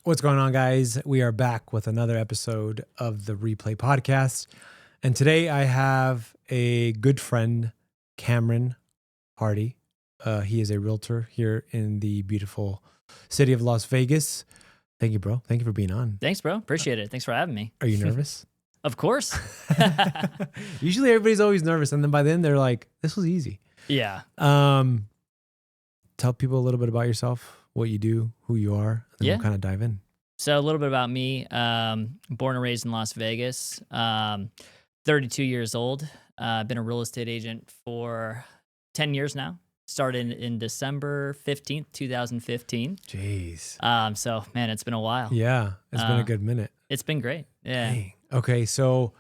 What's going on, guys? We are back with another episode of the Replay Podcast. And today I have a good friend, Cameron Hardy. He is a realtor here in the beautiful city of Las Vegas. Thank you, bro. Thank you for being on. Thanks, bro. Appreciate it. Thanks for having me. Are you nervous? Of course. Usually everybody's always nervous. And then by then they're like, this was easy. Yeah. Tell people a little bit about yourself, what you do, who you are, and then we'll kind of dive in. So a little bit about me. Born and raised in Las Vegas. 32 years old. Been a real estate agent for 10 years now. Started in December 15th, 2015. Jeez. So, man, it's been a while. Yeah, it's been a good minute. It's been great. Yeah. Dang. Okay, so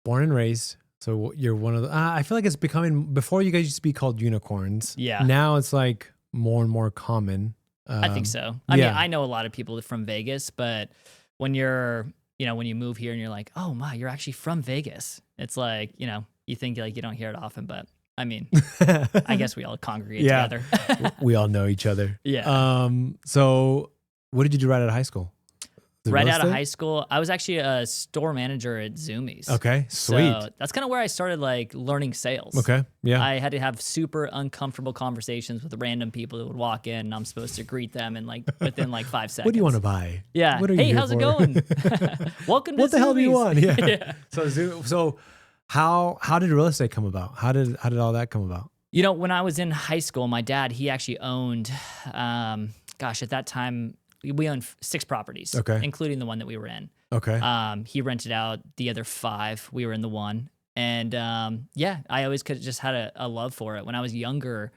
born and raised. So you're one of the, I feel like it's becoming, before you guys used to be called unicorns. Yeah. Now it's like more and more common. I think so. I mean, I know a lot of people from Vegas, but when you're, when you move here and you're like, oh my, you're actually from Vegas. It's like, you think like you don't hear it often, but I mean, I guess we all congregate together. We all know each other. Yeah. So what did you do right out of high school? Right out of high school, I was actually a store manager at Zumiez. Okay, sweet. So that's kind of where I started like learning sales. Okay, yeah. I had to have super uncomfortable conversations with random people that would walk in, and I'm supposed to greet them in like within like 5 seconds. What do you want to buy? Yeah. What are hey, you how's here it going? Welcome to What the hell do you want? Yeah. Yeah. So how did real estate come about? How did all that come about? When I was in high school, my dad, he actually owned, at that time, we owned 6 properties, including the one that we were in. Okay. He rented out the other 5. We were in the one. And I always just had a love for it. When I was younger,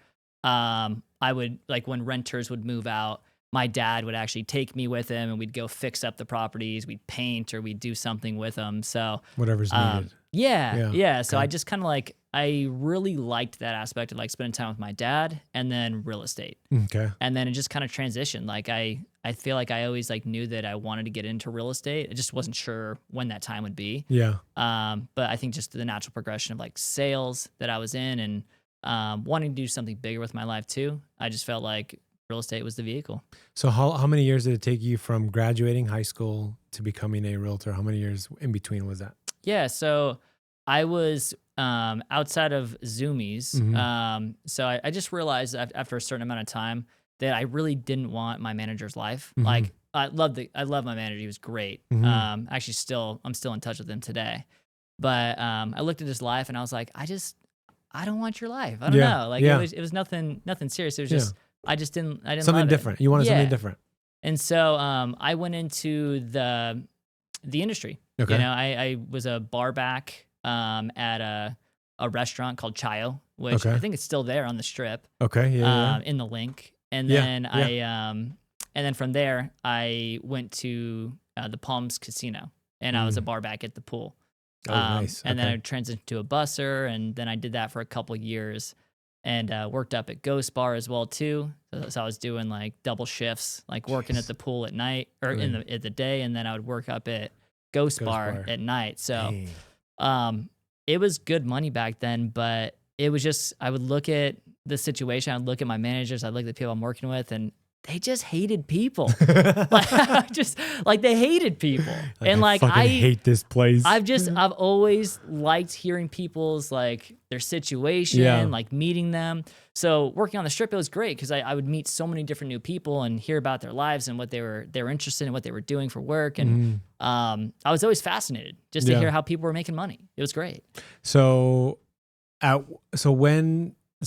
I would, like when renters would move out, my dad would actually take me with him and we'd go fix up the properties. We'd paint or we'd do something with them. So whatever's needed. Yeah. So I just kind of like, I really liked that aspect of like spending time with my dad and then real estate. Okay. And then it just kind of transitioned. Like I feel like I always like knew that I wanted to get into real estate. I just wasn't sure when that time would be. Yeah. But I think just the natural progression of like sales that I was in and wanting to do something bigger with my life too. I just felt like real estate was the vehicle. So how many years did it take you from graduating high school to becoming a realtor? How many years in between was that? Yeah. So I was outside of Zumiez. Mm-hmm. So I just realized after a certain amount of time that I really didn't want my manager's life. Mm-hmm. Like I love my manager. He was great. Mm-hmm. Actually I'm still in touch with him today. But I looked at his life and I was like, I don't want your life. I don't know. Like it was nothing serious. It was just I didn't something love different. It. You wanted something different. And so I went into the industry. Okay. I was a bar back at a restaurant called Chayo, which I think it's still there on the strip. Okay. Yeah. In the link. And then and then from there I went to the Palms Casino and I was a bar back at the pool. Oh, nice. And then I transitioned to a busser, and then I did that for a couple years, and worked up at Ghost Bar as well too. So I was doing like double shifts, like working at the pool at night or at the day, and then I would work up at Ghost Bar at night. So, it was good money back then, but it was just I would look at the situation, I'd look at my managers, I'd look at the people I'm working with, and they just hated people. like they hated people. And like I hate this place. I've always liked hearing people's like their situation, like meeting them. So working on the strip, it was great because I would meet so many different new people and hear about their lives and what they were interested in, what they were doing for work. And I was always fascinated just to hear how people were making money. It was great. So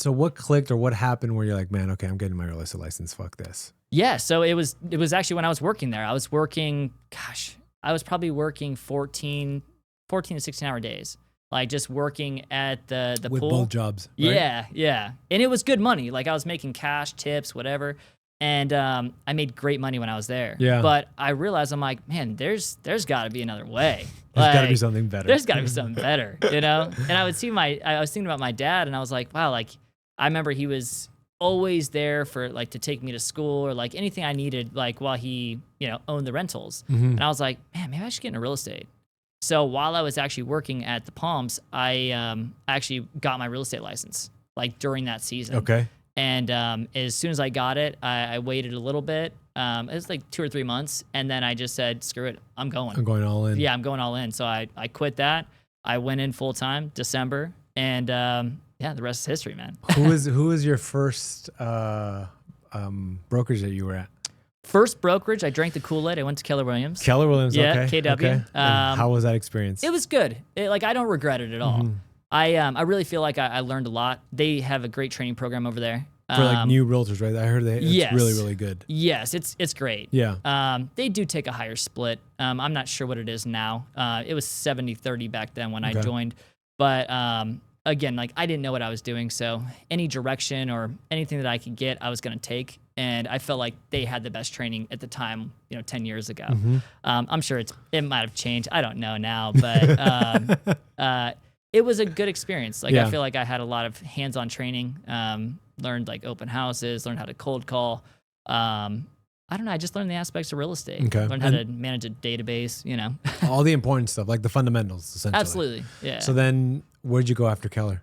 what clicked or what happened where you're like, man, okay, I'm getting my real estate license. Fuck this. Yeah. So it was actually when I was working there. I was probably working 14 to 16 hour days. Like just working at the with pool. both jobs. Right? Yeah. And it was good money. Like I was making cash, tips, whatever. And I made great money when I was there. Yeah. But I realized I'm like, man, there's got to be another way. There's got to be something better. There's got to be something better, And I was thinking about my dad, and I was like, wow, like I remember he was always there for like to take me to school or like anything I needed, like while he owned the rentals. And I was like, man, maybe I should get into real estate. So while I was actually working at the Palms, I actually got my real estate license like during that season. Okay. And as soon as I got it, I waited a little bit It was like 2 or 3 months, and then I just said, "Screw it, I'm going." I'm going all in. Yeah, I'm going all in. So I quit that. I went in full time December, and yeah, the rest is history, man. Who was your first brokerage that you were at? First brokerage, I drank the Kool-Aid. I went to Keller Williams. Keller Williams. Yeah, Okay. KW. Okay. And how was that experience? It was good. Like, I don't regret it at all. Mm-hmm. I really feel like I learned a lot. They have a great training program over there. For like new realtors, right? I heard it's yes. really, really good. Yes, it's great. Yeah. They do take a higher split. I'm not sure what it is now. It was 70-30 back then when I joined. But again, like, I didn't know what I was doing. So any direction or anything that I could get, I was going to take. And I felt like they had the best training at the time, 10 years ago. I'm sure it might have changed. I don't know now, but it was a good experience. Like, I feel like I had a lot of hands-on training, learned like open houses, learned how to cold call. I don't know. I just learned the aspects of real estate. Okay. Learned how to manage a database, all the important stuff, like the fundamentals, essentially. Absolutely. Yeah. So then where'd you go after Keller?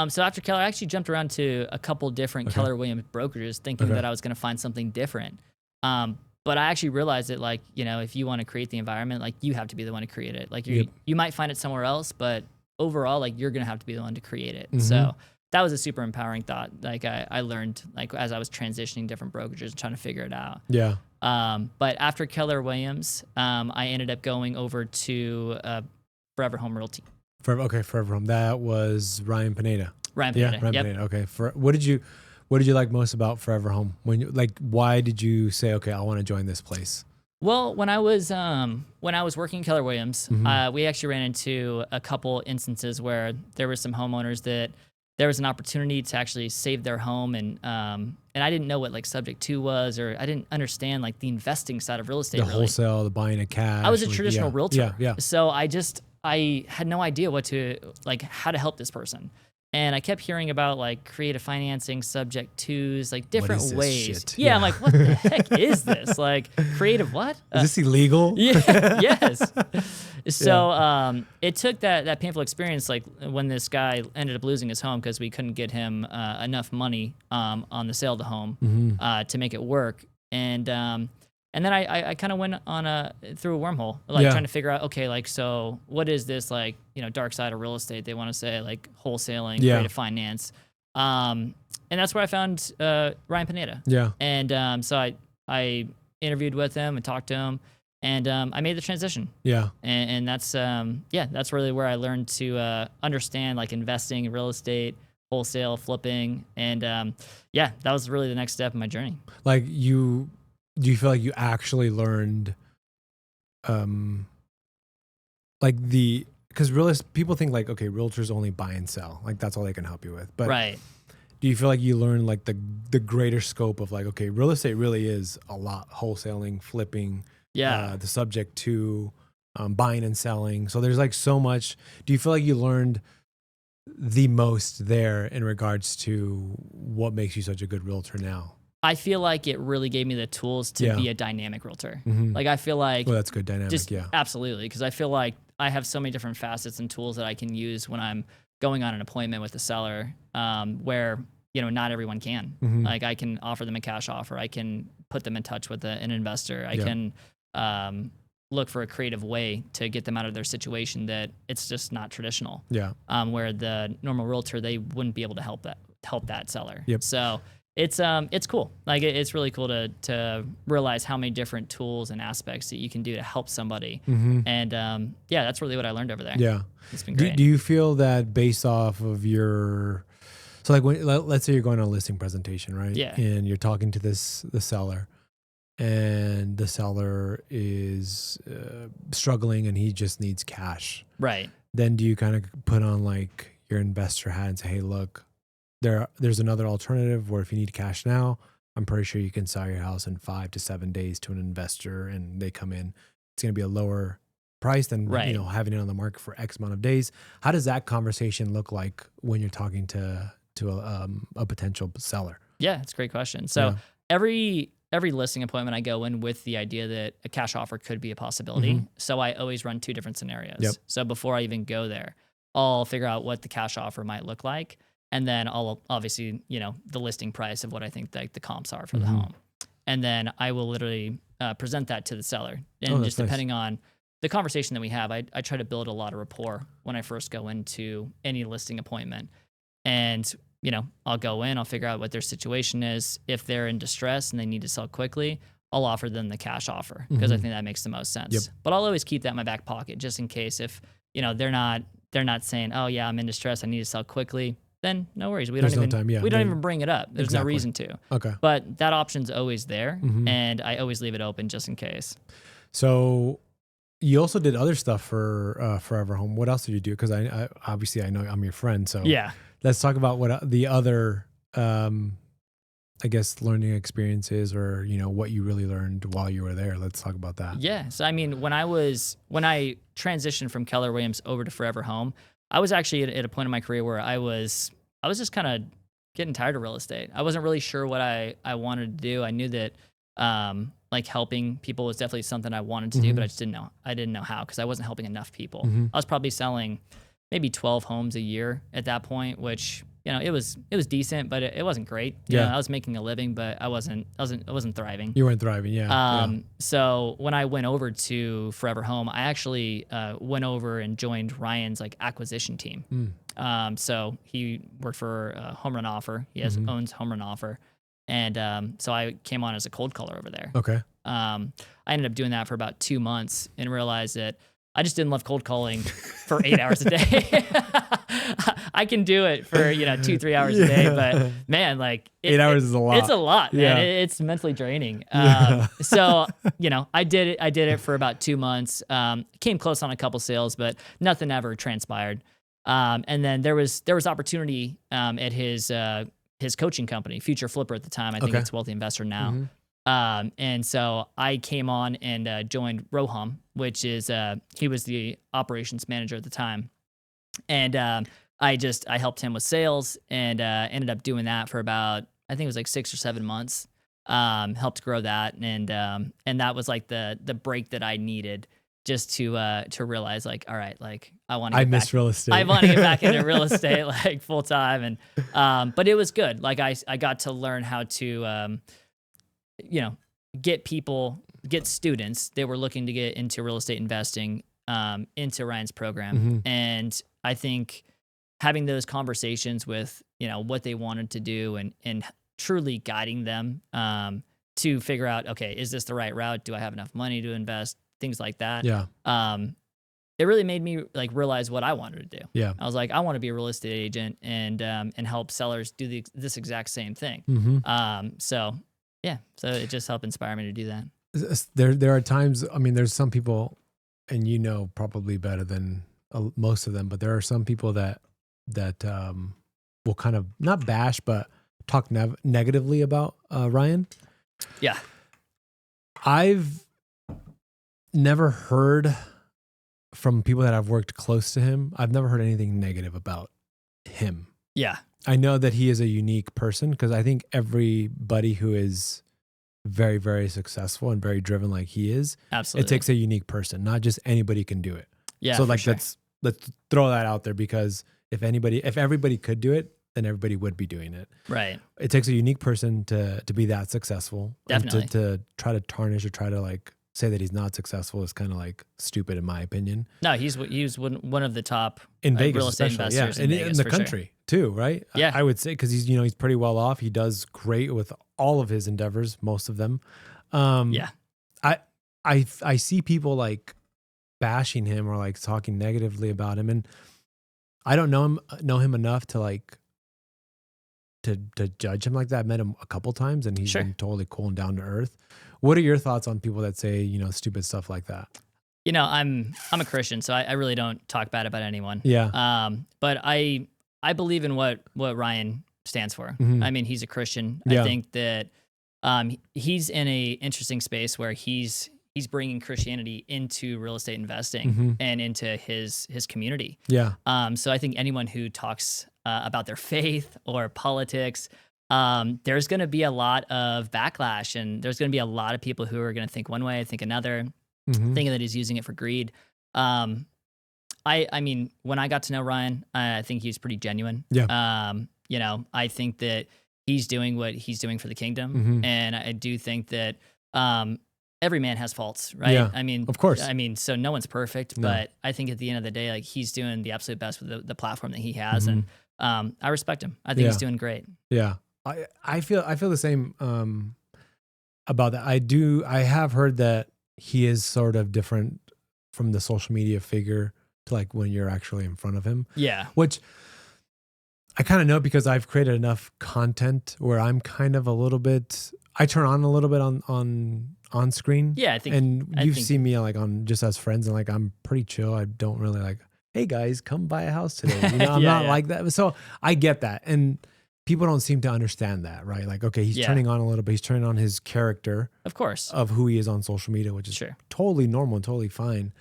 So after Keller, I actually jumped around to a couple different Keller Williams brokerages thinking that I was going to find something different. But I actually realized that, like, if you want to create the environment, like, you have to be the one to create it. Like, you might find it somewhere else, but overall, like, you're going to have to be the one to create it. So that was a super empowering thought. Like, I learned, like, as I was transitioning different brokerages and trying to figure it out. Yeah. But after Keller Williams, I ended up going over to Forever Home Realty. Forever Home. That was Ryan Pineda. Ryan Pineda. Yeah, Ryan Pineda. Okay. What did you like most about Forever Home? Why did you say, okay, I want to join this place? Well, when I was working at Keller Williams, we actually ran into a couple instances where there were some homeowners that there was an opportunity to actually save their home, and I didn't know what, like, subject to was, or I didn't understand, like, the investing side of real estate. The wholesale, the buying of cash. I was a traditional realtor. Yeah. So I had no idea how to help this person. And I kept hearing about, like, creative financing, subject twos, like, different ways. Shit? Yeah, I'm like, what the heck is this? Like, creative what? Is this illegal? Yeah, yes. So it took that painful experience, like, when this guy ended up losing his home because we couldn't get him enough money on the sale of the home to make it work. And then I kind of went on through a wormhole, like, trying to figure out, okay, like, so what is this, like, dark side of real estate? They want to say, like, wholesaling, creative finance. And that's where I found Ryan Pineda. Yeah. And so I interviewed with him and talked to him, and I made the transition. Yeah. And that's really where I learned to understand, like, investing in real estate, wholesale, flipping, and that was really the next step in my journey. Like, do you feel like you actually learned, because people think, like, okay, realtors only buy and sell, like, that's all they can help you with. But right. Do you feel like you learned, like, the greater scope of, like, okay, real estate really is a lot, wholesaling, flipping, the subject to buying and selling. So there's, like, so much. Do you feel like you learned the most there in regards to what makes you such a good realtor now? I feel like it really gave me the tools to be a dynamic realtor. Like, I feel like... Well, that's good, dynamic, Absolutely, because I feel like I have so many different facets and tools that I can use when I'm going on an appointment with the seller, where, not everyone can. Like, I can offer them a cash offer. I can put them in touch with an investor. I can look for a creative way to get them out of their situation that it's just not traditional. Yeah. Where the normal realtor, they wouldn't be able to help that seller. Yep. So... It's cool. Like, it's really cool to realize how many different tools and aspects that you can do to help somebody. And that's really what I learned over there. Yeah, it's been great. Do you feel that based off of so, like, let's say you're going on a listing presentation, right? Yeah. And you're talking to the seller, and the seller is struggling and he just needs cash. Right. Then do you kind of put on, like, your investor hat and say, hey, look, there's another alternative where if you need cash now, I'm pretty sure you can sell your house in 5 to 7 days to an investor, and they come in. It's going to be a lower price than having it on the market for X amount of days. How does that conversation look like when you're talking to a potential seller? Yeah, it's a great question. So every listing appointment, I go in with the idea that a cash offer could be a possibility. So I always run 2 different scenarios. Yep. So before I even go there, I'll figure out what the cash offer might look like. And then I'll obviously, the listing price of what I think the comps are for the home. and then I will literally present that to the seller. And Oh, that's just nice. depending on the conversation that we have, I try to build a lot of rapport when I first go into any listing appointment. And, I'll go in, I'll figure out what their situation is. If they're in distress and they need to sell quickly, I'll offer them the cash offer because I think that makes the most sense. Yep. But I'll always keep that in my back pocket just in case if, they're not saying, oh yeah, I'm in distress, I need to sell quickly. Then no worries. We don't even bring it up. There's no reason to. Okay. But that option's always there, Mhm. and I always leave it open just in case. So you also did other stuff for Forever Home. What else did you do? Because I obviously I know I'm your friend. So Yeah. let's talk about what the other, I guess, learning experiences or, what you really learned while you were there. Let's talk about that. Yeah. So, I mean, when I transitioned from Keller Williams over to Forever Home, I was actually at a point in my career where I was just kind of getting tired of real estate. I wasn't really sure what I wanted to do. I knew that, like helping people was definitely something I wanted to do, but I didn't know how because I wasn't helping enough people. I was probably selling maybe 12 homes a year at that point, which, it was decent, but it wasn't great. I was making a living, but I wasn't thriving. You weren't thriving. Yeah. So when I went over to Forever Home, I actually went over and joined Ryan's like acquisition team. So he worked for Home Run Offer. He owns Home Run Offer. And so I came on as a cold caller over there. Okay. I ended up doing that for about 2 months and realized that I just didn't love cold calling for 8 hours a day. I can do it for 2-3 hours a day, but man, like 8 hours is a lot. It's a lot, man. Yeah. It's mentally draining. So I did it for about 2 months. Came close on a couple sales, but nothing ever transpired. And then there was opportunity at his coaching company, Future Flipper at the time. I think it's Wealthy Investor now. And so I came on and joined Roham, which is he was the operations manager at the time, and I helped him with sales and ended up doing that for about, I think it was like 6 or 7 months. Helped grow that, and that was like the break that I needed just to realize like, all right, like I miss real estate. I want to get back into real estate like full time, and but it was good. Like I got to learn how to get students that were looking to get into real estate investing into Ryan's program. And I think having those conversations with, what they wanted to do and truly guiding them to figure out, okay, is this the right route? Do I have enough money to invest? Things like that. Yeah. It really made me like realize what I wanted to do. Yeah. I was like, I want to be a real estate agent and help sellers do this exact same thing. So it just helped inspire me to do that. There are times, I mean, there's some people, and probably better than most of them, but there are some people that will kind of not bash, but talk negatively about Ryan. Yeah. I've never heard from people that I've worked close to him. I've never heard anything negative about him. Yeah. I know that he is a unique person because I think everybody who is very, very successful and very driven like he is, Absolutely. it takes a unique person. Not just anybody can do it. Yeah. So like sure. let's throw that out there because if everybody could do it, then everybody would be doing it. Right. It takes a unique person to be that successful. Definitely. And to try to tarnish or try to like say that he's not successful is kind of like stupid in my opinion. No, he's one of the top in Vegas, real estate especially, investors in Vegas, the for country too, right? Yeah. I would say because he's pretty well off. He does great with all of his endeavors, most of them. Yeah. I see people like bashing him or like talking negatively about him, and I don't know him enough to like to judge him like that. I've met him a couple times, and he's Sure. been totally cool and down to earth. What are your thoughts on people that say stupid stuff like that? I'm a Christian, so I really don't talk bad about anyone. Yeah. But I believe in what Ryan stands for. Mhm. I mean, he's a Christian. Yeah. I think that he's in a interesting space where he's bringing Christianity into real estate investing and into his community. Yeah. So I think anyone who talks about their faith or politics, there's going to be a lot of backlash, and there's going to be a lot of people who are going to think one way, think another, thinking that he's using it for greed. I mean, when I got to know Ryan, I think he's pretty genuine. Yeah. I think that he's doing what he's doing for the kingdom. Mhm. And I do think that every man has faults, right? Yeah, I mean, of course. so no one's perfect, No. but I think at the end of the day, like he's doing the absolute best with the platform that he has. Mhm. And I respect him. I think he's Yeah. doing great. Yeah. I feel the same about that. I have heard that he is sort of different from the social media figure to like when you're actually in front of him, Yeah. which I kind of know because I've created enough content where I'm kind of a little bit, I turn on a little bit on screen. Yeah, I think And I you've think seen me like on just as friends and like I'm pretty chill. I don't really like, hey guys, come buy a house today. You know, I'm Yeah, not yeah. like that. So I get that. And people don't seem to understand that, right? Like, okay, he's Yeah. turning on a little bit. He's turning on his character Of course. of who he is on social media, which is Sure. totally normal and totally fine.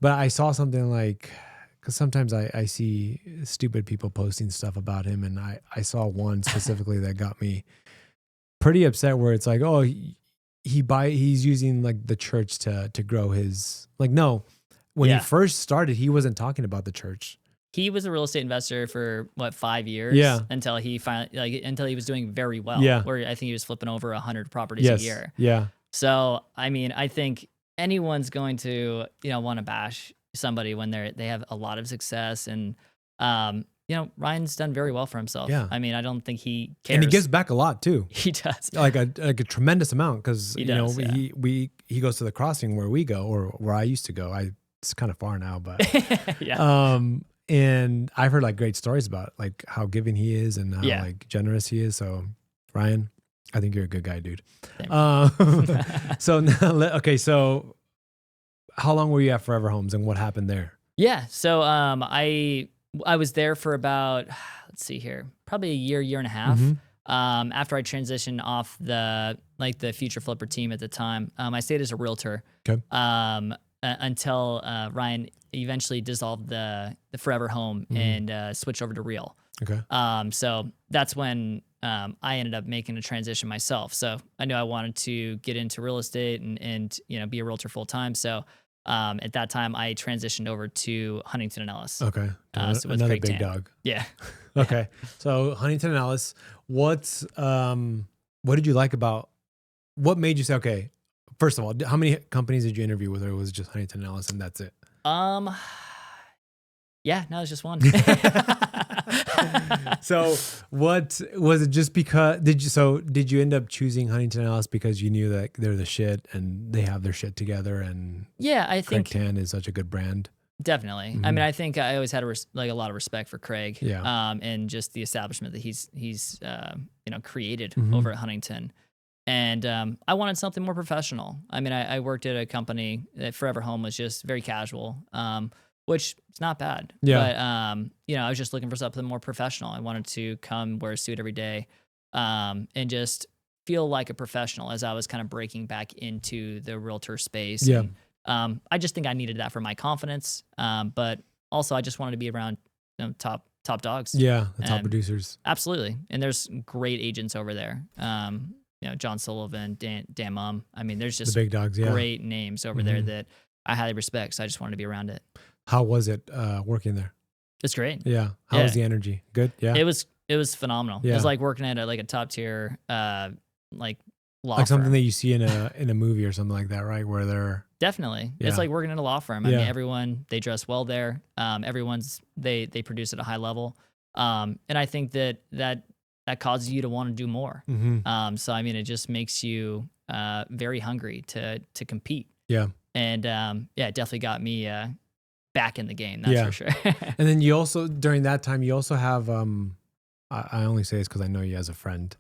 But I saw something like, because sometimes I see stupid people posting stuff about him, and I saw one specifically that got me pretty upset, where it's like, oh, he's using like the church to grow his, like, no, when Yeah. he first started, he wasn't talking about the church. He was a real estate investor for what, 5 years? Yeah. Until he finally until he was doing very well. Yeah. Where I think he was flipping over 100 properties Yes. a year. Yeah. So I mean, I think anyone's going to, want to bash somebody when they have a lot of success. And Ryan's done very well for himself. Yeah. I mean, I don't think he cares. And he gives back a lot too. He does. Like a tremendous amount, because He does, yeah. he goes to the crossing where we go, or where I used to go. It's kind of far now, but Yeah. and I've heard like great stories about like how giving he is and how Yeah. like generous he is. So Ryan, I think you're a good guy, dude. Same. So now, okay, so how long were you at Forever Homes and what happened there? Yeah. So I was there for about, let's see here, probably a year and a half. Mhm. After I transitioned off the future flipper team at the time, I stayed as a realtor. Okay. Until Ryan eventually dissolved the Forever Home and switched over to Real. Okay. So that's when I ended up making a transition myself. So I knew I wanted to get into real estate and be a realtor full time. So at that time, I transitioned over to Huntington and Ellis. Okay. So with Another Craig big Tan. dog. Yeah. Okay. So Huntington and Ellis, what did you like about, what made you say, okay, first of all, how many companies did you interview with, or was it just Huntington and Ellis and that's it? Yeah, no, it's just one. So what was it, just because did you end up choosing Huntington and Ellis because you knew that they're the shit and they have their shit together, and Yeah, I Craig think Tan is such a good brand? definitely. I mean, I think I always had a lot of respect for Craig. Yeah. And just the establishment that he's created Mhm. over at Huntington. And I wanted something more professional. I mean, I worked at a company that Forever Home was just very casual, which is not bad. Yeah. But I was just looking for something more professional. I wanted to come wear a suit every day, and just feel like a professional as I was kind of breaking back into the realtor space. Yeah. And, I just think I needed that for my confidence. But also I just wanted to be around top dogs. Yeah. The top And producers. Absolutely. And there's great agents over there. John Sullivan, Dan Mum. I mean, there's The just big dogs. Yeah. great names over there Mhm. that I highly respect. So I just wanted to be around it. How was it working there? It's great. Yeah. How was the energy? Good. Yeah. It was phenomenal. It Yeah. was like working at a top tier law Like something firm. that you see in a movie or something like that, right? Where they're, Definitely. Yeah. It's like working in a law firm. I mean, Yeah. everyone, they dress well there. They produce at a high level. And I think that causes you to want to do more. Mhm. So I mean, it just makes you very hungry to compete. Yeah. And it definitely got me back in the game. That's Yeah. for sure. And then you also, during that time, you also have, I only say this because I know you as a friend.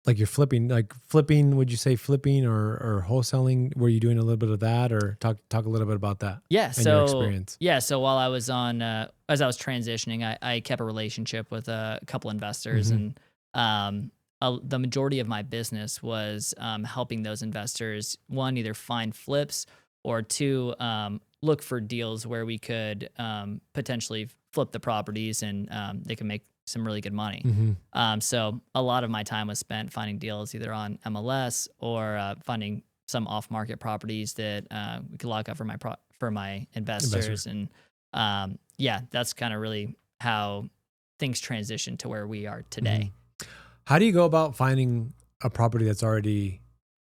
Like you're flipping, would you say flipping or wholesaling? Were you doing a little bit of that, or talk a little bit about that? Yeah. And So your experience. yeah. So while I was as I was transitioning, I kept a relationship with a couple investors, Mhm. and the majority of my business was helping those investors, one, either find flips, or two, look for deals where we could potentially flip the properties and they can make some really good money. Mhm. So a lot of my time was spent finding deals either on MLS or finding some off-market properties that we could lock up for my investors. And that's kind of really how things transitioned to where we are today. How do you go about finding a property that's already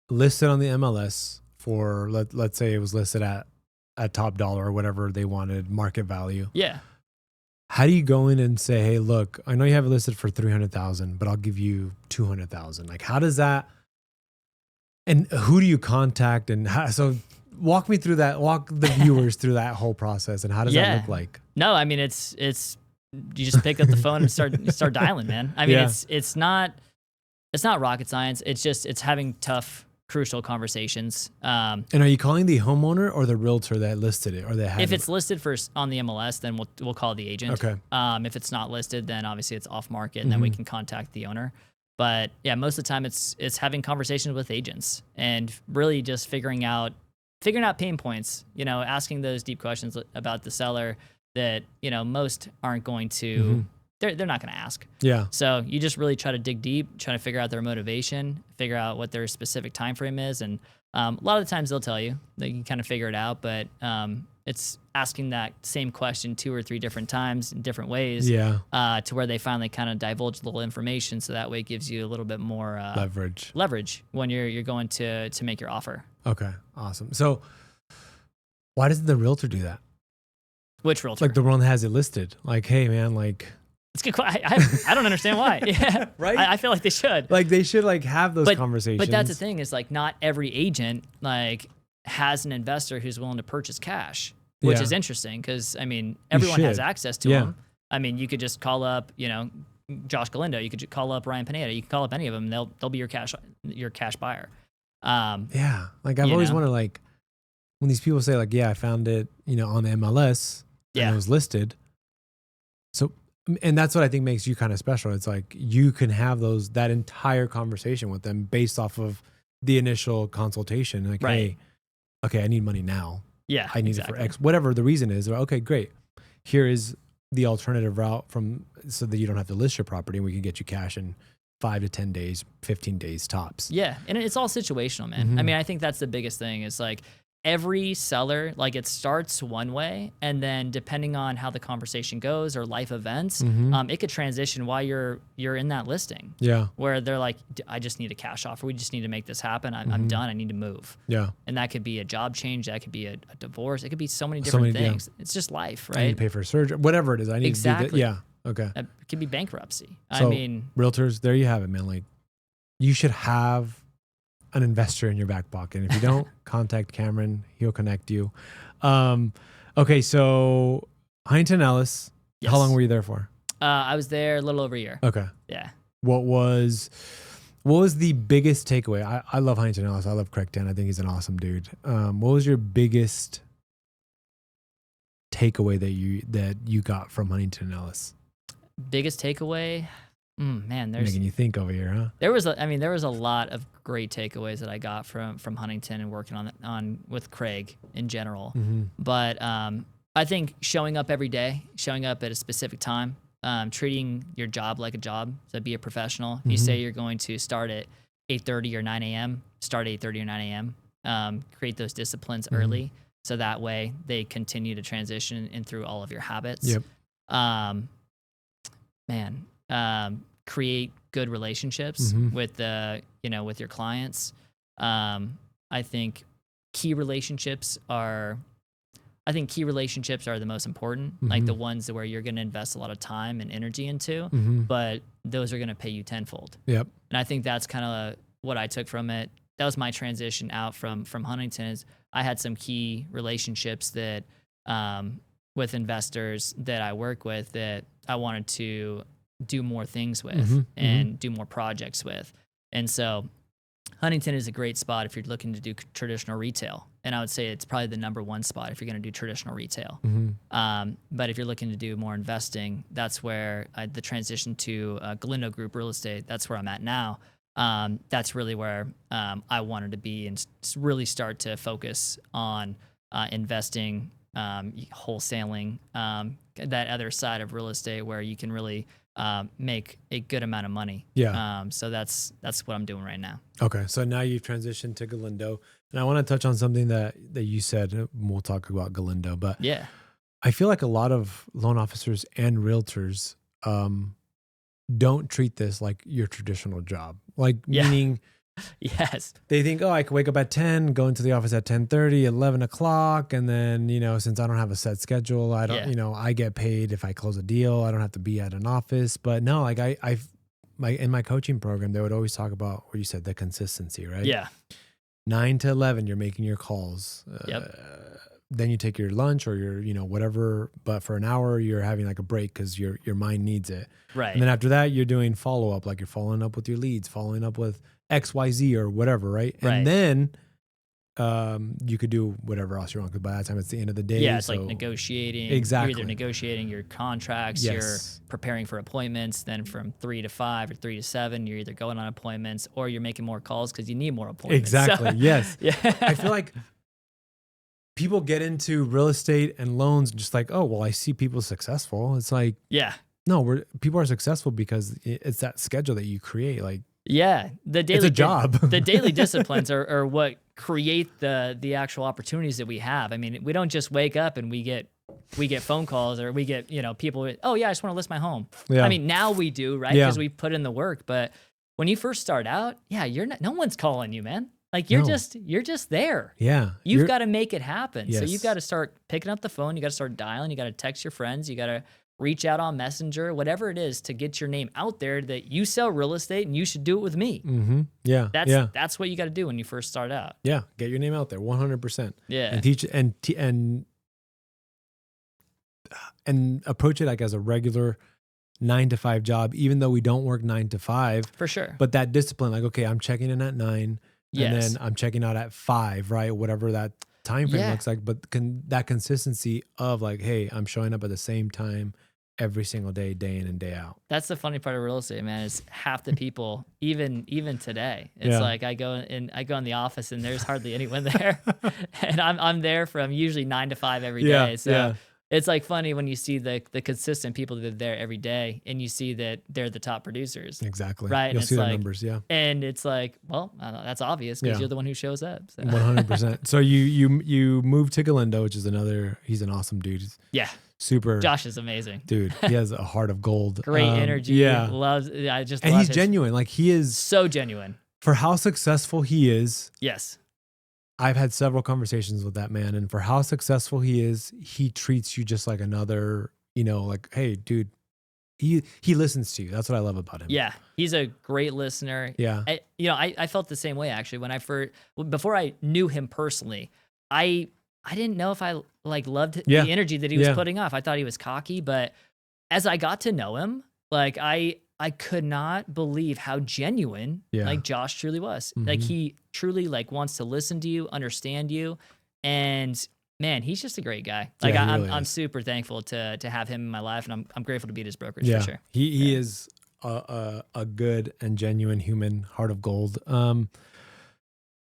listed on the MLS for, let's say it was listed at top dollar or whatever they wanted, market value? Yeah. How do you go in and say, hey, look, I know you have it listed for 300,000, but I'll give you 200,000. Like, how does that, and who do you contact? And how, so walk me through that, walk the viewers through that whole process. And how does that look like? No, I mean, it's, you just pick up the phone and start dialing, man. I mean, it's not rocket science. It's having tough, crucial conversations. And are you calling the homeowner or the realtor that listed it, or that had if it's listed first on the MLS, then we'll call the agent. Okay. If it's not listed, then obviously it's off market, and then we can contact the owner. But yeah, most of the time it's having conversations with agents and really just figuring out pain points. You know, asking those deep questions about the seller that most aren't going to. They're not going to ask. Yeah. So you just really try to dig deep, try to figure out their motivation, figure out what their specific time frame is, and a lot of the times they'll tell you. They can kind of figure it out, but it's asking that same question 2 or 3 different times in different ways. Yeah. To where they finally kind of divulge a little information, so that way it gives you a little bit more leverage when you're going to make your offer. Okay. Awesome. So why doesn't the realtor do that? Which realtor? Like the one that has it listed. Like, hey man, like. It's good. I don't understand why. Yeah, right. I feel like they should. Like they should have those conversations. But that's the thing is like not every agent has an investor who's willing to purchase cash, which is interesting because I mean everyone has access to them. I mean you could just call up Josh Galindo. You could call up Ryan Pineda. You can call up any of them. They'll be your cash buyer. Yeah. Like I've always wondered like when these people say like I found it on the MLS and it was listed. So. And that's what I think makes you kind of special. It's like you can have that entire conversation with them based off of the initial consultation. Like, hey, okay, I need money now. Yeah, I need it for X, whatever the reason is. Okay, great. Here is the alternative route so that you don't have to list your property, and we can get you cash in 5 to 10 days, 15 days tops. Yeah, and it's all situational, man. I mean, I think that's the biggest thing. Is like every seller, like it starts one way, and then depending on how the conversation goes or life events, it could transition while you're in that listing. Yeah, where they're like, I just need a cash offer. We just need to make this happen. I'm done. I need to move. Yeah, and that could be a job change. That could be a divorce. It could be so many different things. Yeah. It's just life, right? I need to pay for surgery, whatever it is. I need to do that. Yeah. Okay. It could be bankruptcy. So, I mean, realtors, there you have it, man. Like, you should have an investor in your back pocket. And if you don't, contact Cameron. He'll connect you. Okay, so Huntington Ellis. Yes. How long were you there for? I was there a little over a year. Okay. Yeah. What was the biggest takeaway? I love Huntington Ellis. I love Craig Tan. I think he's an awesome dude. What was your biggest takeaway that you got from Huntington Ellis? Biggest takeaway? Man, there's making you think over here, huh? There was a lot of great takeaways that I got from Huntington and working on with Craig in general. But I think showing up every day, showing up at a specific time, treating your job like a job, so be a professional. You say you're going to start at 8:30 or 9 a.m., start at 8:30 or 9 a.m. Create those disciplines early, so that way they continue to transition in through all of your habits. Yep. Create good relationships with with your clients. I think key relationships are the most important, like the ones where you're going to invest a lot of time and energy into, but those are going to pay you tenfold. Yep. And I think that's kind of what I took from it. That was my transition out from Huntington. Is I had some key relationships that with investors that I work with that I wanted to do more things with and do more projects with. And so Huntington is a great spot if you're looking to do traditional retail. And I would say it's probably the number one spot if you're going to do traditional retail. But if you're looking to do more investing, that's where the transition to Galindo Group Real Estate, that's where I'm at now. That's really where I wanted to be and really start to focus on investing, wholesaling, that other side of real estate where you can really make a good amount of money. Yeah. So that's what I'm doing right now. Okay. So now you've transitioned to Galindo, and I want to touch on something that you said. We'll talk about Galindo, but yeah, I feel like a lot of loan officers and realtors don't treat this like your traditional job. Like Yeah. meaning Yes. they think, oh, I can wake up at 10, go into the office at 10:30, 11 o'clock. And then, since I don't have a set schedule, I don't, Yeah. I get paid if I close a deal. I don't have to be at an office. But no, like in my coaching program, they would always talk about what you said, the consistency, right? Yeah. 9 to 11, you're making your calls. Yep. Then you take your lunch or your, whatever. But for an hour, you're having like a break because your mind needs it. Right. And then after that, you're doing follow up, like you're following up with your leads, following up with XYZ or whatever, right? Right. And then you could do whatever else you want because by that time it's the end of the day. Yeah, it's so like negotiating. Exactly. You're either negotiating your contracts, Yes. you're preparing for appointments. Then from 3 to 5 or 3 to 7, you're either going on appointments or you're making more calls because you need more appointments. Exactly. So, Yes. yeah. I feel like people get into real estate and loans just like, oh, well, I see people successful. It's like, Yeah. no, people are successful because it's that schedule that you create. Like, Yeah. The daily it's a job. the daily disciplines are what create the actual opportunities that we have. I mean, we don't just wake up and we get phone calls or we get, people, oh yeah, I just want to list my home. Yeah. I mean, now we do, right? Yeah. Because we put in the work. But when you first start out, yeah, no one's calling you, man. Like you're just there. Yeah. You've got to make it happen. So Yes. you've got to start picking up the phone. You got to start dialing. You got to text your friends. You got to reach out on Messenger, whatever it is to get your name out there that you sell real estate and you should do it with me. Mm-hmm. Yeah. That's what you got to do when you first start out. Yeah. Get your name out there 100%. Yeah. And teach and approach it like as a regular 9 to 5 job, even though we don't work 9 to 5. For sure. But that discipline, like, okay, I'm checking in at 9 Yes. and then I'm checking out at 5, right? Whatever that time frame Yeah. looks like. But that consistency of like, hey, I'm showing up at the same time every single day, day in and day out. That's the funny part of real estate, man, is half the people, even today, it's Yeah. like I go in the office and there's hardly anyone there. And I'm there from usually 9 to 5 every Yeah, day. So yeah. it's like funny when you see the consistent people that are there every day and you see that they're the top producers. Exactly. Right. And You'll it's see the like, numbers. Yeah. And it's like, well, that's obvious because Yeah. you're the one who shows up. So. 100%. So you moved to Galindo, which is he's an awesome dude. He's Yeah. super. Josh is amazing. Dude, he has a heart of gold. Great energy. Yeah. And He's genuine. Like he is, so genuine. for how successful he is. Yes. I've had several conversations with that man, and for how successful he is, he treats you just like another, like, hey, dude, he listens to you. That's what I love about him. Yeah, he's a great listener. Yeah. I felt the same way actually before I knew him personally. I didn't know if I loved Yeah. the energy that he was Yeah. putting off. I thought he was cocky, but as I got to know him, like I could not believe how genuine Yeah. like Josh truly was. Like Mhm. he truly wants to listen to you, understand you, and man, he's just a great guy. Like Yeah, he really I'm is. super thankful to have him in my life, and I'm grateful to be at his brokerage Yeah. for sure. He is a good and genuine human, heart of gold.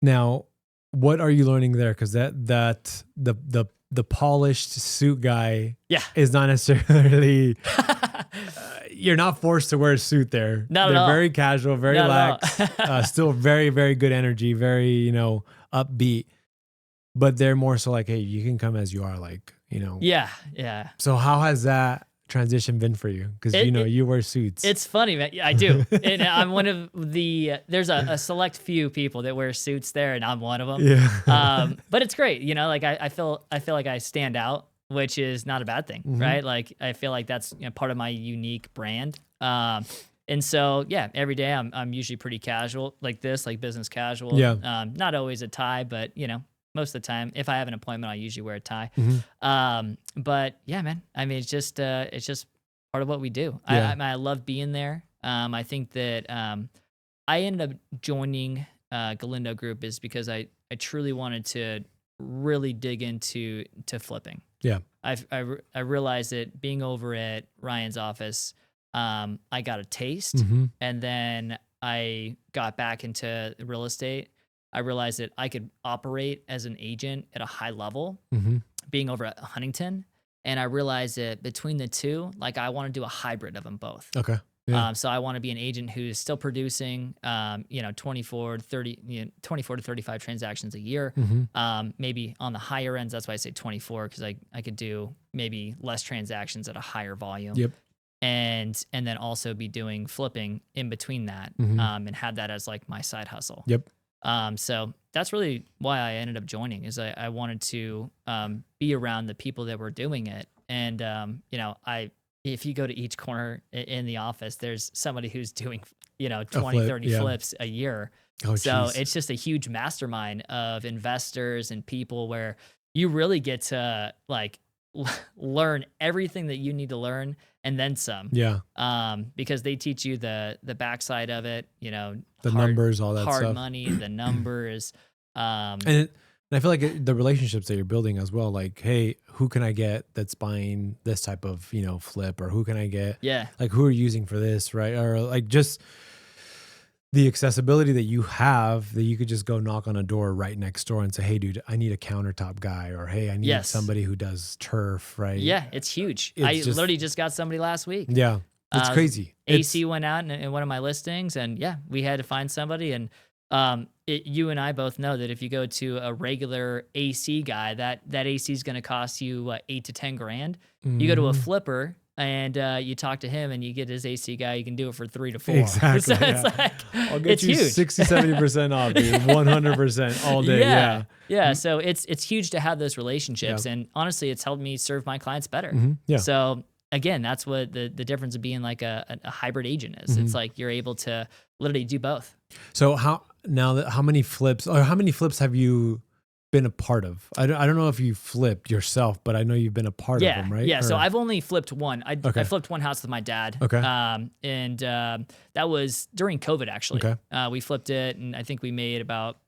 Now, what are you learning there? Because the polished suit guy Yeah. is not necessarily you're not forced to wear a suit there. Not at They're all. very casual, very Not lax, at all. still very, very good energy, very, upbeat. But they're more so like, hey, you can come as you are, like, Yeah. So how has that transition been for you? Because you wear suits. It's funny, man. Yeah, I do. And I'm one of there's a select few people that wear suits there, and I'm one of them. Yeah. But it's great. Like I feel like I stand out, which is not a bad thing, Mhm. right? Like I feel like that's part of my unique brand. And so yeah, every day I'm usually pretty casual, like this, like business casual. Yeah. Not always a tie, but most of the time, if I have an appointment, I usually wear a tie. Mhm. But yeah, man. I mean, it's just part of what we do. Yeah. I love being there. I think that I ended up joining Galindo Group is because I truly wanted to really dig into flipping. Yeah. I realized that being over at Ryan's office, I got a taste, Mhm. and then I got back into real estate. I realized that I could operate as an agent at a high level, Mhm. being over at Huntington. And I realized that between the two, like I want to do a hybrid of them both. Okay. Yeah. So I want to be an agent who's still producing, 24 to 35 transactions a year. Mhm. Maybe on the higher ends, that's why I say 24, because I could do maybe less transactions at a higher volume. Yep. and then also be doing flipping in between that, Mhm. and had that as like my side hustle. Yep. So that's really why I ended up joining is I wanted to be around the people that were doing it. And, if you go to each corner in the office, there's somebody who's doing, A 20, flip. 30 Yeah. flips a year. Oh, So jeez. it's just a huge mastermind of investors and people where you really get to like learn everything that you need to learn and then some. Yeah. Because they teach you the backside of it, The hard numbers, all that hard stuff. money, the numbers. And I feel like the relationships that you're building as well, like, hey, who can I get that's buying this type of, flip, or who can I get, Yeah. like, who are you using for this, right? Or like just the accessibility that you have that you could just go knock on a door right next door and say, hey, dude, I need a countertop guy, or hey, I need Yes. somebody who does turf, right? Yeah, it's huge. It's I just, literally just got somebody last week. yeah, it's Uh, crazy. AC went out in one of my listings, and yeah, we had to find somebody. And you and I both know that if you go to a regular AC guy, that AC is going to cost you what, 8 to 10 grand. You go to a Mhm. flipper and you talk to him, and you get his AC guy. You can do it for 3 to 4. Exactly. So Yeah. it's like I'll get it's you huge. 60, 70% off, dude. 100% all day. Yeah. Yeah. Mm, So it's huge to have those yeah. relationships, and honestly, it's helped me serve my clients better. Yeah. So again, that's what the difference of being like a hybrid agent is. It's like you're able to literally do both. So how many flips, or how many flips have you been a part of? I don't know if you flipped yourself, but I know you've been a part of them, right? Yeah. So Or- I've only flipped one. I Okay. flipped one house with my dad. Okay. And that was during COVID actually. Okay. We flipped it, and I think we made about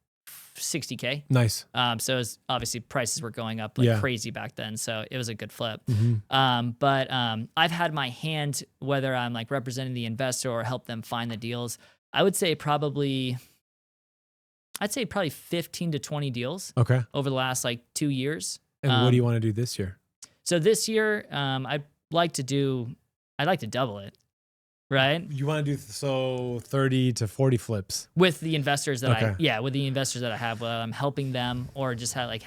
60K. Nice. So it was, obviously prices were going up like Yeah. crazy back then. So it was a good flip. Mhm. But I've had my hand, whether I'm like representing the investor or help them find the deals, I'd say probably 15 to 20 deals Okay. over the last like 2 years. And what do you want to do this year? So this year, I'd like to double it, right? You want to do 30 to 40 flips. With the investors that Okay. with the investors that I have, whether I'm helping them or just like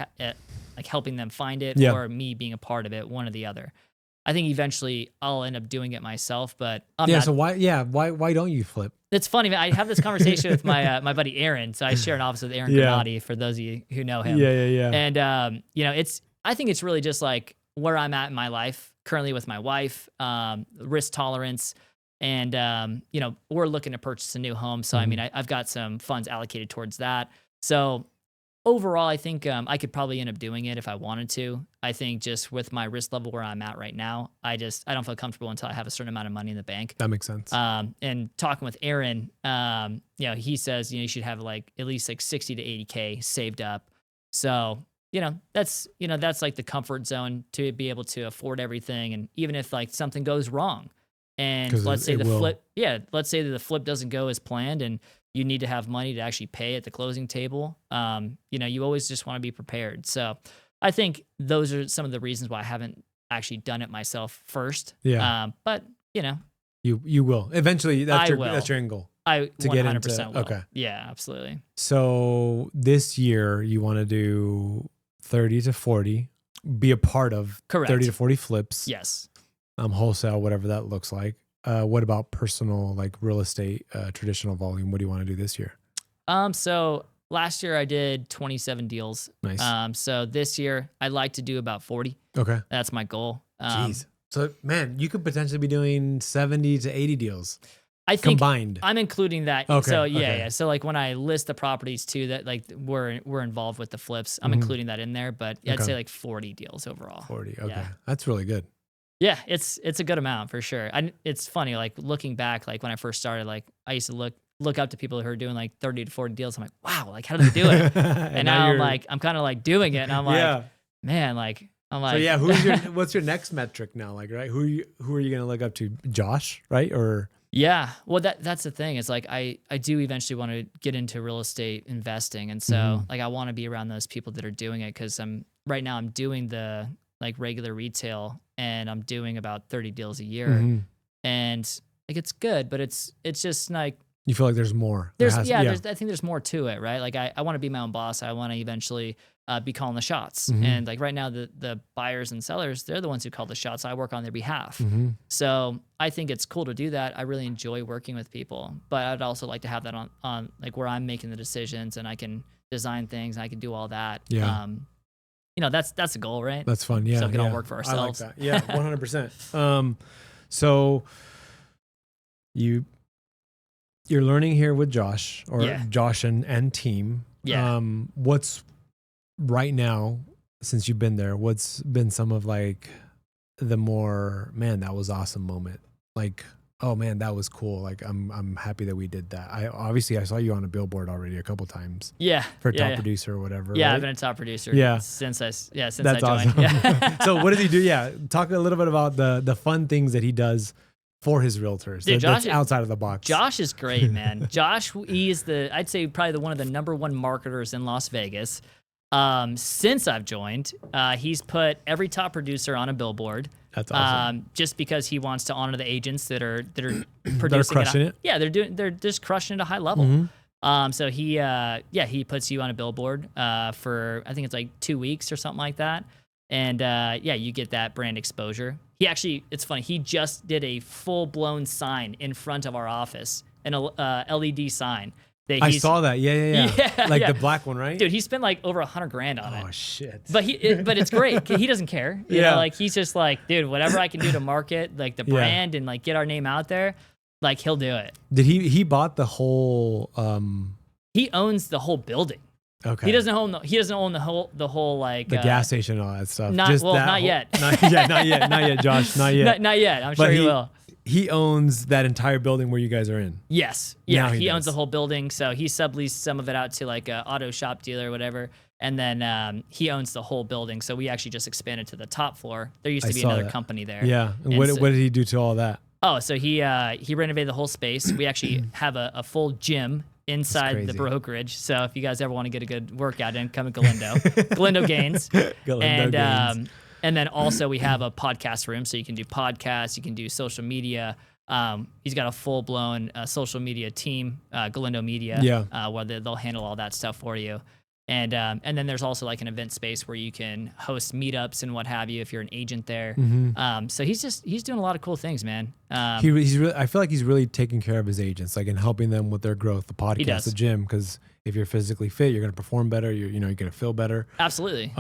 helping them find it, Yeah. or me being a part of it, one or the other. I think eventually I'll end up doing it myself, but I'm Yeah. not. So why don't you flip? It's funny, man. I have this conversation with my buddy Aaron. So I share an office with Aaron Yeah. Gennady, for those of you who know him. Yeah. And I think it's really just like where I'm at in my life currently with my wife, risk tolerance, and we're looking to purchase a new home. So I mean, I've got some funds allocated towards that. So overall, I think I could probably end up doing it if I wanted to. I think just with my risk level where I'm at right now, I don't feel comfortable until I have a certain amount of money in the bank. That makes sense. And talking with Aaron, he says, you should have like at least like 60 to 80K saved up. So, that's like the comfort zone to be able to afford everything. And even if like something goes wrong, and 'Cause let's say it will. let's say that the flip doesn't go as planned, and you need to have money to actually pay at the closing table. You always just want to be prepared. So I think those are some of the reasons why I haven't actually done it myself first. Yeah. But You will eventually. That's I your will. That's your end goal. I To 100% get will. okay. Yeah, absolutely. So this year you want to do 30 to 40, be a part of Correct. 30 to 40 flips. Yes. Wholesale, whatever that looks like. What about personal, like real estate, traditional volume? What do you want to do this year? So last year I did 27 deals. Nice. So this year I'd like to do about 40. Okay. That's my goal. Jeez. So man, you could potentially be doing 70 to 80 deals I think combined. I'm including that. Okay, So okay. yeah. So like when I list the properties too, that like we're involved with the flips, I'm including that in there. But I'd Okay. say like 40 deals overall. 40. Okay. Yeah. That's really good. Yeah, it's a good amount for sure. It's funny, like looking back, like when I first started, like I used to look up to people who are doing like 30 to 40 deals. I'm like, wow, like how do they do it? And now I'm kind of like doing it, and I'm like, yeah. man, like I'm like, So yeah, what's your next metric now? Like, right? Who are you going to look up to? Josh, right? Or yeah. Well, that's the thing. It's like I do eventually want to get into real estate investing, and so like I want to be around those people that are doing it, because right now I'm doing the like regular retail, and I'm doing about 30 deals a year, and like it's good, but it's just like you feel like there's more. I think there's more to it, right? Like I want to be my own boss. I want to eventually be calling the shots. Mhm. And like right now, the buyers and sellers, they're the ones who call the shots. I work on their behalf. Mhm. So I think it's cool to do that. I really enjoy working with people, but I'd also like to have that on like where I'm making the decisions and I can design things. And I can do all that. Yeah. That's the goal, right? That's fun. Yeah. So we can all yeah. work for I like ourselves. that. Yeah. 100%. So you're learning here with Josh Yeah. Josh and team. Yeah. What's right now, since you've been there, what's been some of like the more, man, that was awesome moment? Like, oh man, that was cool. Like I'm happy that we did that. I saw you on a billboard already a couple times Yeah. for yeah, top producer or whatever. Yeah, right? I've been a top producer Yeah. since I That's joined. awesome. Yeah. So what does he do? Yeah. Talk a little bit about the fun things that he does for his realtors. Dude, That's Josh- outside of the box. Josh is great, man. Josh, he's I'd say probably one of the number one marketers in Las Vegas. Since I've joined, he's put every top producer on a billboard. That's awesome. Just because he wants to honor the agents that are producing. They're crushing it. Yeah, they're just crushing it at a high level. Mhm. So he puts you on a billboard for I think it's like 2 weeks or something like that, and you get that brand exposure. It's funny. He just did a full blown sign in front of our office, an LED sign. I saw that. Yeah. Yeah, Like yeah. the black one, right? Dude, he spent like over $100,000 on it. Oh shit. But it's great. He doesn't care. You Yeah. know, like he's just like, dude, whatever I can do to market like the Yeah. brand and like get our name out there, like he'll do it. Did he bought the whole He owns the whole building. okay. He doesn't own the whole like the gas station and all that stuff. Not Just well, that not whole- yet. Not yet, Josh. Not yet. Not yet. I'm But sure he will. He owns that entire building where you guys are in. Yes. Now Yeah. he He owns does. the whole building, so he subleased some of it out to like a auto shop dealer or whatever. And then he owns the whole building. So we actually just expanded to the top floor. There used I to be saw another that. company there. Yeah. And And what so- did he do to all that? Oh, so he renovated the whole space. We actually have a full gym inside the crazy. brokerage. So if you guys ever want to get a good workout in, come to Galindo. Galindo Gains. Galindo Gains. And then also we have a podcast room. So you can do podcasts, you can do social media. He's got a full blown social media team, Galindo Media, Yeah. where they'll handle all that stuff for you. And then there's also like an event space where you can host meetups and what have you if you're an agent there. So he's doing a lot of cool things, man. He's really, I feel like he's really taking care of his agents, like and helping them with their growth, the podcast, does. the gym, because if you're physically fit, you're going to perform better. You're going to feel better. Absolutely.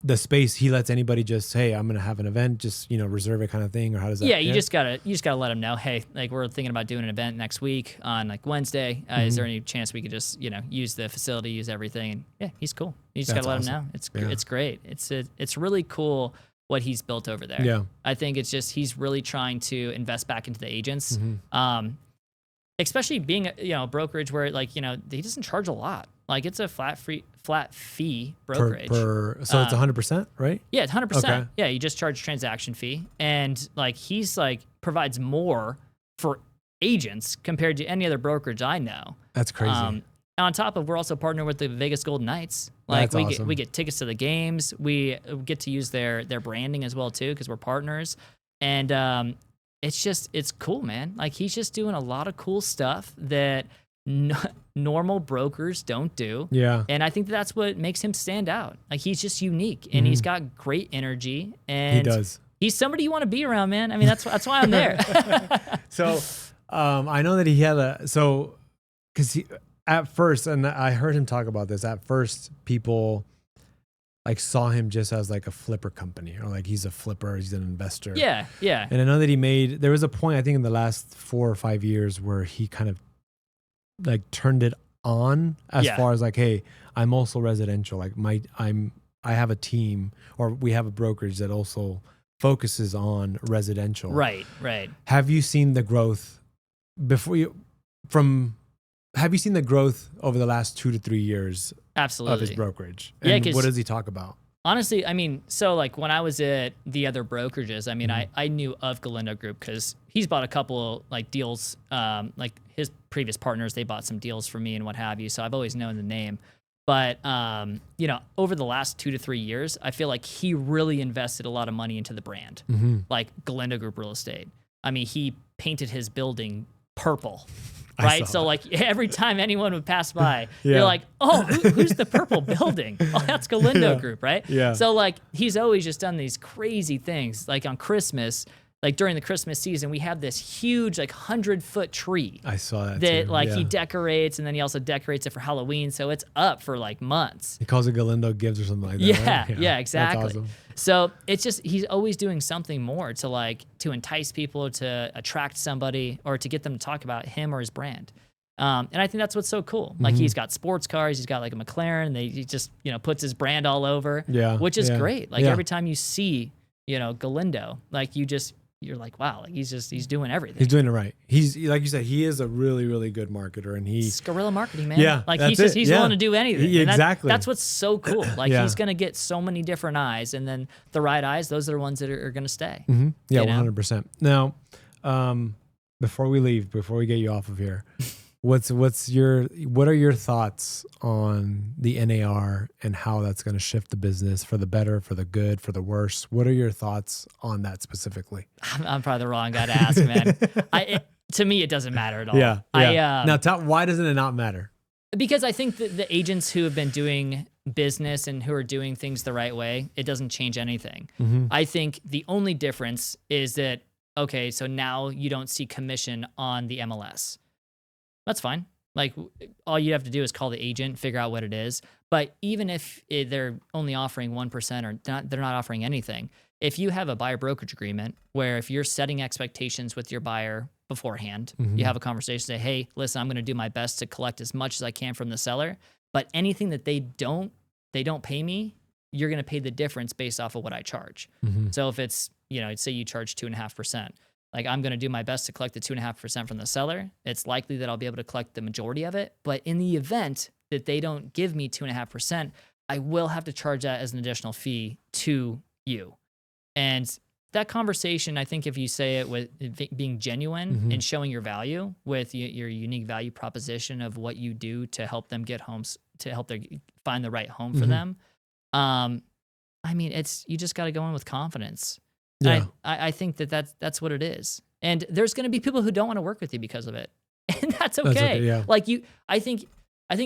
The space, he lets anybody just, hey, I'm going to have an event, just, reserve it kind of thing, or how does that? Yeah, you just gotta let them know, hey, like we're thinking about doing an event next week on like Wednesday. Is there any chance we could just use the facility, use everything? And yeah, he's cool. You just That's gotta let awesome. him know. It's Yeah. it's great. It's really cool what he's built over there. Yeah. I think it's just he's really trying to invest back into the agents. Especially being a brokerage where he doesn't charge a lot. Like it's a flat fee brokerage. So it's 100%, right? Yeah, it's 100%. Okay. Yeah, you just charge transaction fee, and like he's like provides more for agents compared to any other brokerage I know. That's crazy. On top of, we're also partnered with the Vegas Golden Knights. Like That's awesome. we get tickets to the games. We get to use their branding as well too because we're partners, and it's cool, man. Like he's just doing a lot of cool stuff that normal brokers don't do. Yeah. And I think that's what makes him stand out. Like he's just unique and he's got great energy and He does. he's somebody you want to be around, man. I mean, that's why I'm there. So I know that he had because he at first, and I heard him talk about this, at first people like saw him just as like a flipper company or like he's a flipper, he's an investor. Yeah. And I know that there was a point, I think in the last 4 or 5 years where he kind of like turned it on as far as like, hey, I'm also residential. Like I have a team, or we have a brokerage that also focuses on residential. Right. Have you seen the growth have you seen the growth over the last 2 to 3 years Absolutely. of his brokerage? Yeah, And 'cause- what does he talk about? Honestly, I mean, so like when I was at the other brokerages, I mean, I knew of Galindo Group because he's bought a couple like deals, like his previous partners, they bought some deals for me and what have you. So I've always known the name. But, over the last 2 to 3 years, I feel like he really invested a lot of money into the brand, like Galindo Group Real Estate. I mean, he painted his building purple I right? saw So that. like every time anyone would pass by, Yeah. you're like, oh, who's the purple building? Oh, that's Galindo Yeah. Group, right? Yeah. So like he's always just done these crazy things. Like on Christmas, like during the Christmas season, we have this huge like 100-foot tree I saw that that too. like he Yeah. decorates, and then he also decorates it for Halloween. So it's up for like months. He calls it Galindo Gives or something like that. Yeah, right? yeah, exactly. That's awesome. So it's just he's always doing something more to entice people, to attract somebody, or to get them to talk about him or his brand. And I think that's what's so cool. Like he's got sports cars, he's got like a McLaren. He just puts his brand all over. Yeah, which is yeah, great. Like yeah. every time you see Galindo, like you're like, wow, like he's doing everything. He's doing it right. He's like you said, he is a really, really good marketer, and It's guerrilla marketing, man. Yeah, like that's he's it. willing Yeah. to do anything. Yeah, And exactly. That's what's so cool. Like Yeah. he's gonna get so many different eyes, and then the right eyes, those are the ones that are gonna stay. Yeah, you know? 100%. Now, before we get you off of here, what are your thoughts on the NAR and how that's going to shift the business for the better, for the good, for the worse? What are your thoughts on that specifically? I'm probably the wrong guy to ask, man. To me, it doesn't matter at all. Yeah. Now, Why doesn't it not matter? because I think that the agents who have been doing business and who are doing things the right way, it doesn't change anything. I think the only difference is that, okay, so now you don't see commission on the MLS. That's fine. Like all you have to do is call the agent, figure out what it is. But even if they're only offering 1% or they're not offering anything, if you have a buyer brokerage agreement where if you're setting expectations with your buyer beforehand, you have a conversation, say, hey, listen, I'm going to do my best to collect as much as I can from the seller, but anything that they don't pay me, you're going to pay the difference based off of what I charge. So if it's, say you charge 2.5%, like I'm going to do my best to collect the 2.5% from the seller. It's likely that I'll be able to collect the majority of it. But in the event that they don't give me 2.5%, I will have to charge that as an additional fee to you. And that conversation, I think if you say it with being genuine and showing your value with your unique value proposition of what you do to help them get homes, to help them find the right home for them. I mean, you just got to go in with confidence. Yeah. I think that's what it is. And there's going to be people who don't want to work with you because of it. And that's okay. Yeah. Like I think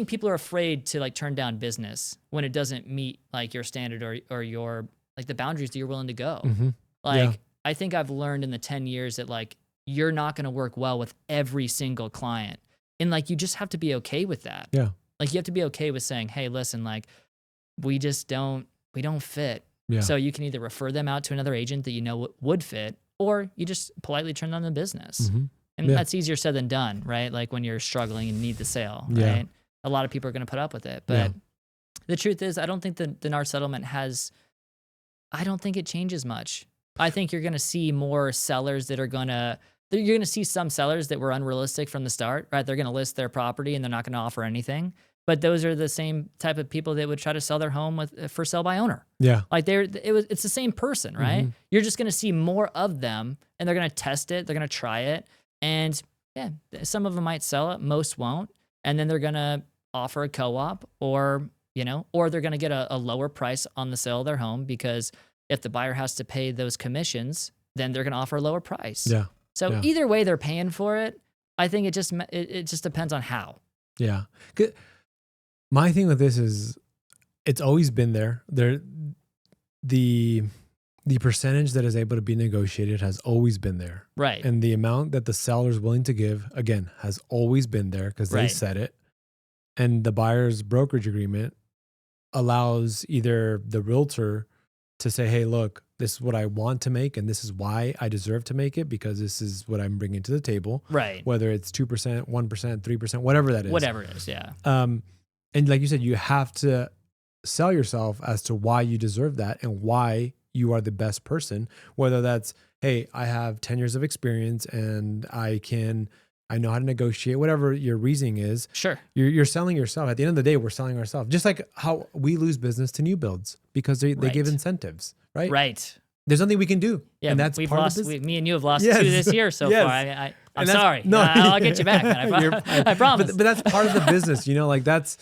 people are afraid to like turn down business when it doesn't meet like your standard or your like the boundaries that you're willing to go. Like I think I've learned in the 10 years that like you're not going to work well with every single client. And like you just have to be okay with that. Yeah. Like you have to be okay with saying, "Hey, listen, like we don't fit." Yeah. So you can either refer them out to another agent that you know would fit, or you just politely turn down the business. And that's easier said than done, right? Like when you're struggling and need the sale, Yeah. right? A lot of people are going to put up with it. But the truth is, I don't think the NAR settlement I don't think it changes much. I think you're going to see more sellers you're going to see some sellers that were unrealistic from the start, right? They're going to list their property and they're not going to offer anything. But those are the same type of people that would try to sell their home for sale by owner. Yeah. Like it's the same person, right? You're just going to see more of them, and they're going to test it. They're going to try it. And yeah, some of them might sell it. Most won't. And then they're going to offer a co-op or they're going to get a lower price on the sale of their home, because if the buyer has to pay those commissions, then they're going to offer a lower price. Yeah. So either way, they're paying for it. I think it just depends on how. Yeah. My thing with this is it's always been there. The percentage that is able to be negotiated has always been there. Right. And the amount that the seller is willing to give, again, has always been there because they said it. And the buyer's brokerage agreement allows either the realtor to say, hey, look, this is what I want to make, and this is why I deserve to make it, because this is what I'm bringing to the table. Right. Whether it's 2%, 1%, 3%, whatever that is. Whatever it is, yeah. And like you said, you have to sell yourself as to why you deserve that and why you are the best person, whether that's, hey, I have 10 years of experience and I know how to negotiate, whatever your reasoning is. Sure. You're selling yourself. At the end of the day, we're selling ourselves. Just like how we lose business to new builds because they give incentives, right? Right. There's nothing we can do. Yeah, and that's we've part lost. of this. Me and you have lost Yes. 2 this year so Yes. far. I'm that's- sorry. no, I'll get you back, man. I promise. But that's part of the business, like that's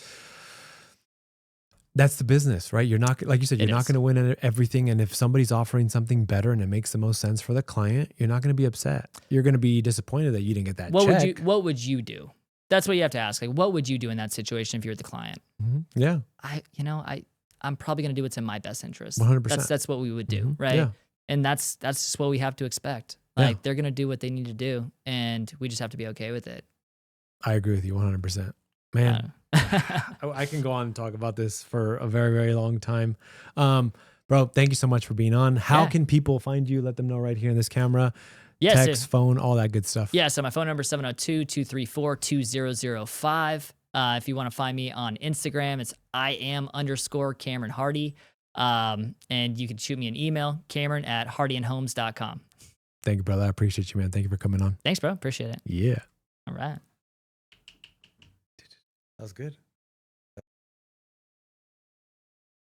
the business, right? You're not, like you said, you're not going to win everything. And if somebody's offering something better and it makes the most sense for the client, you're not going to be upset. You're going to be disappointed that you didn't get that check. What would you do that's what you have to ask. Like, what would you do in that situation if you're the client? Yeah. I'm probably going to do what's in my best interest. 100%. That's what we would do. Right. Yeah. And that's just what we have to expect. Like they're going to do what they need to do. And we just have to be okay with it. I agree with you 100%. Man, I can go on and talk about this for a very, very long time. Bro, thank you so much for being on. How can people find you? Let them know right here in this camera. Text, phone, all that good stuff. Yeah, so my phone number is 702-234-2005. If you want to find me on Instagram, it's @Cameron Hardy. And you can shoot me an email, Cameron@hardyandhomes.com. Thank you, brother. I appreciate you, man. Thank you for coming on. Thanks, bro. Appreciate it. Yeah. All right. That was good.